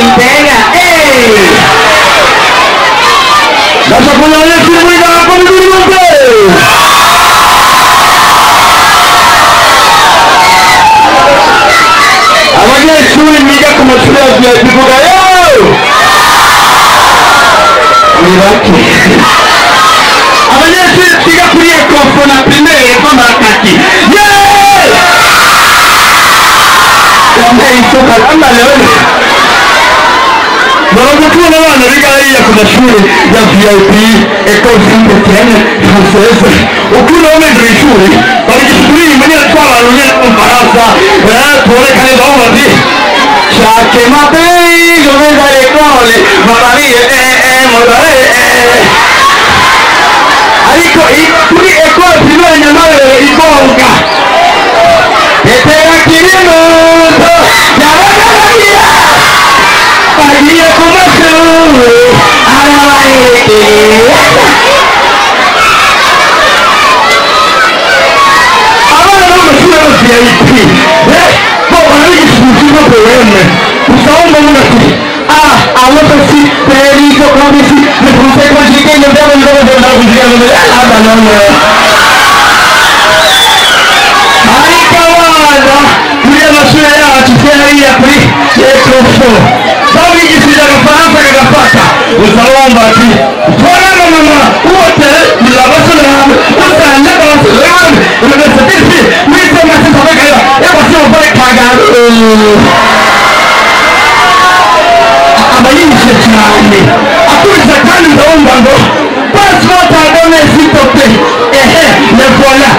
Quintela. Lascia con la legge di guida con il Ragazzi, mica come ci vede tipo mi va qui. Ragazzi, figa qui e con la prima e con la cacchi. Non ho più una mano, riga come sciuri da VIP e con Saint-Étienne francese oppure non mentre i sciuri perché sciuri in maniera qua non è comparata pure che ne do di Sciacche ma te non è dalle cose ma la lì Arico i qui e qua prima di andare in bocca e te la chiediamo Maria come sono allora non mi sono VIP poi non è che si funziona per me usavo una qui allora sì per il come si le conseguenze che non devo andare a usare non Marica guarda qui alla sua ci sei qui e troppo Dove che si deve fare che da fatta? Usavamo qui. Fuori mamma, uote, la basura, usta la basura. Non è sapere, mi sembra che sta bene. E possiamo fare cagare. Ma io ci anni. A tu stai cagando un bando. Passport non è sito te. Le voilà.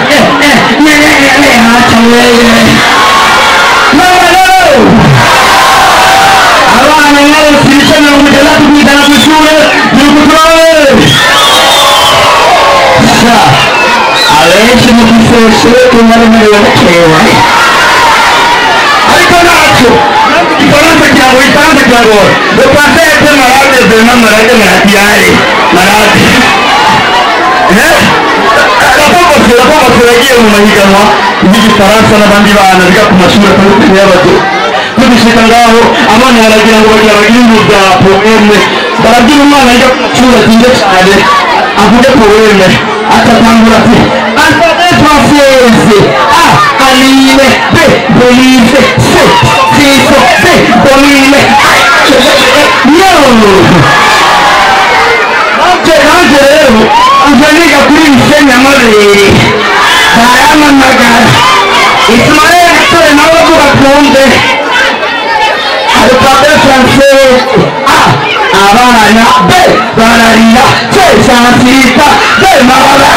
No. Allora non si dice non mi dato qui dalla misura di un controllo adesso mi forse che non me lo faceva hai conosciuto i conosci che avevo tanto che lavoro lo passare per malati e per non malati malati la poco se la chiedo una mica no di differenza la bandivana di capo masura per tutti gli altri quindi si andavo a mano alla grande dopo dalla prima mano sulla direzione a poter poverme a trattare altre francesi Aline Belize Siso Bolile Angelica qui insegna a morire Sarama Magara Ismaele Ettore Nauro Ponte al padre francese Havana Banaria Cesarita de Mara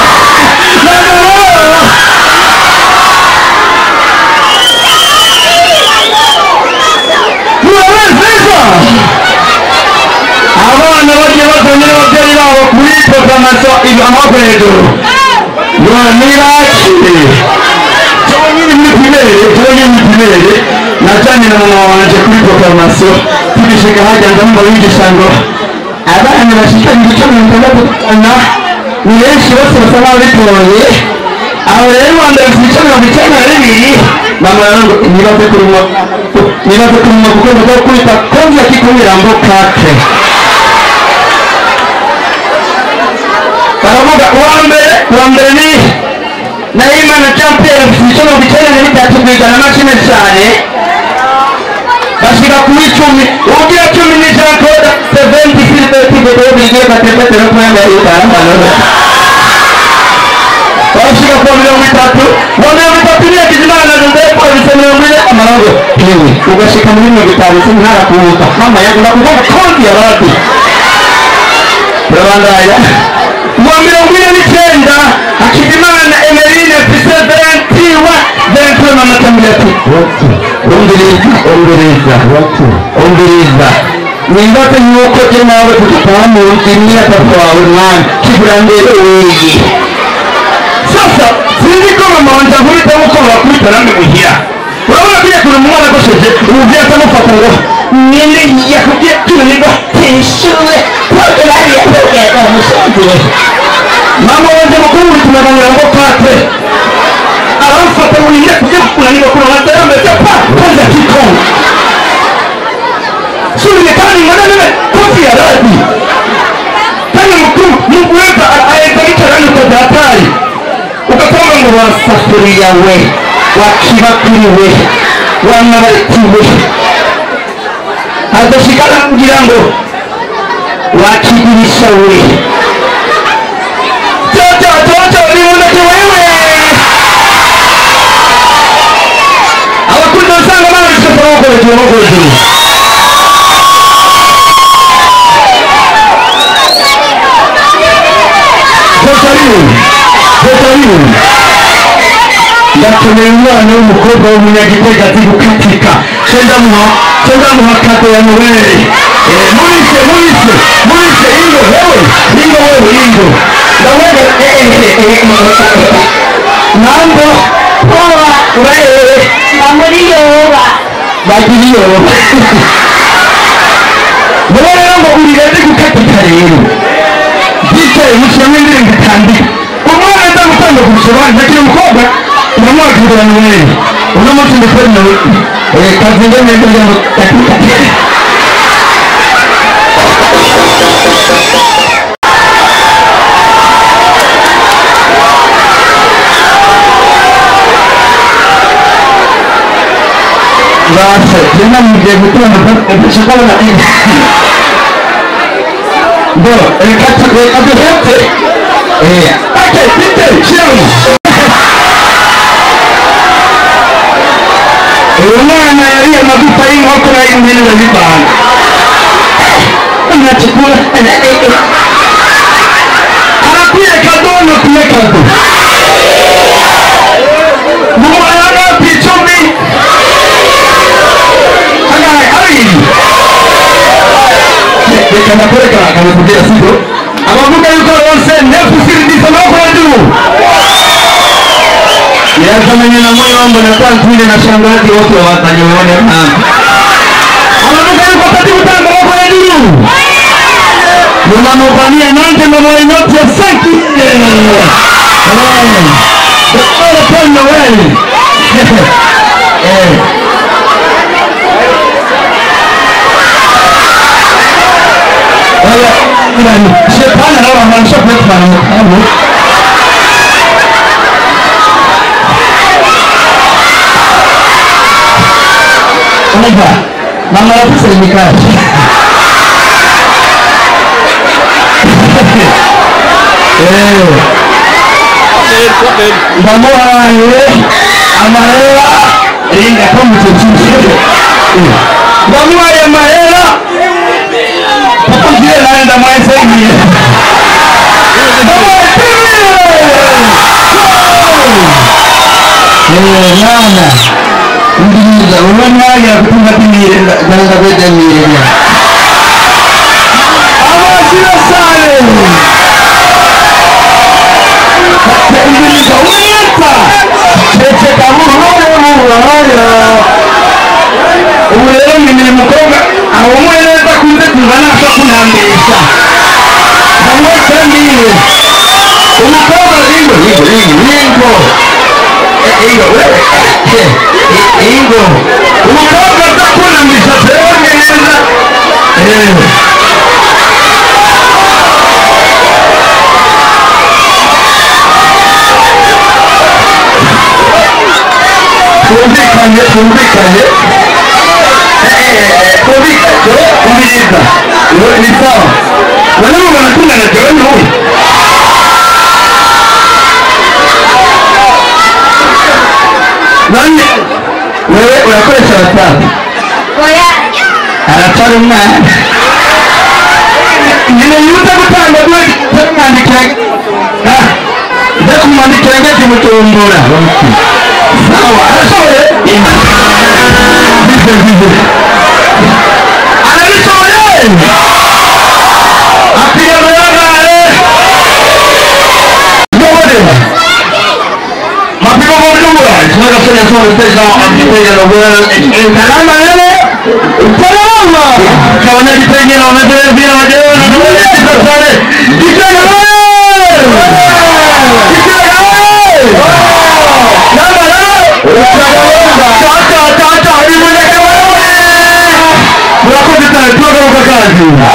Havana voglio arrivavo qui programmazione il Amopedo non miracci giovani na jani na mwananje kuri programmation tubishika haja ndambo yigishango abana bashika ndicho ntandatu na niyeshi bose basaba bitoye abo rero wanda bicho na bichana ribiri mama nibaze kuruma kuko ndo kwita konza kikumirambo kake baravuga uwambere ni naima na champion bicho na bichana ni bitatu kwigana mashine cyane bashika kuri 10 ugira 10 ni jakoda 70 filter tipo obligé batepete no kwenda itamba bashika kwa milioni 3 ni kijana ndio kwa milioni amarango hivi ugashika milioni 5 sinara kuuta mama yangu na kugonga konti ya watu Rwandaya milioni 9 akijimana Emeline Piseventiwa dentro na matamleti Ongeriza Ningote yuko jinawe kutupamu Kimia tafawa urwan Kibrandele uwegi Sasa Sindi kama mawanja hulita mkono wakuita nami mihia Unaona pia kuna mwana kusheje Uvia kama fatango Nile ya kukia tuliba Tishule Kwa kulari ya kukia Kwa msante Mama wanja mkuu Tunabangira mkate Alamfata uliye kuja kuna niko kuna watera mbetepa Kwanza kikoni Suri wasafuriya we wakibakuri we wanabariti we adashikana kugira ngo wakigirisha we toto nimuneke wewe abakundi usanga babishye kurokoreje ndakeneye umwana w'umukobwa w'umunyagitega ati gukatika sendamuha kado ya Noheli murise ingo ndawega nambo poa wewe namuri yoba bagiri yoba rero ngo urigeze gukatika rero bicaye mushyiramo indirimbo itandika umwana ndagutanga kumushyira ndakiri umukobwa uramwakira Noheli uno munsi ndikora Noheli kazinga neza ngo katika base jina mje gutanga ndashaka na bo kati kadohete okay tite chama umwana yari amagufa y'inkoko n'ay'ihene babivanga anachukua anakuye kadono kuye kado mumwana pichumi kanapeleka kanakuja sio abavuga yuko wose nefu sirindisa mako ya juu ya zamani na moyo wangu na kwa twile na shangazi wote watanyone abavuga yuko katibu tanga mako ya juu mnamofanyia nante mama yote saki ole pendo wewe yani shetani na wanaanza kuleta mambo unajua mama afisa imekaje mama yeye amarela inga kama mtoto mama ya mahela Papa naenda mwanzo hivi. Nana. Ndiza unaona ya kutunga timire ndio kwenda mire. Awasira sare. Ndiza unaita. Cheche kama Uwele mimi mkoga awumweleza kunze kungana kwa kunambisha. Hamwe kandi umukobwa ringo. Ingo. Umukobwa takunambisha seone neza. Kumbikanye. Kumbiliza ni sawa wanao wanakula na jioni huyu nani wewe unakula salatani anataka mna ninayuta kutanga kwa kuandika ndio kumwandikia ngati mtuombora sawa sawa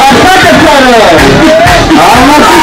Asante sana.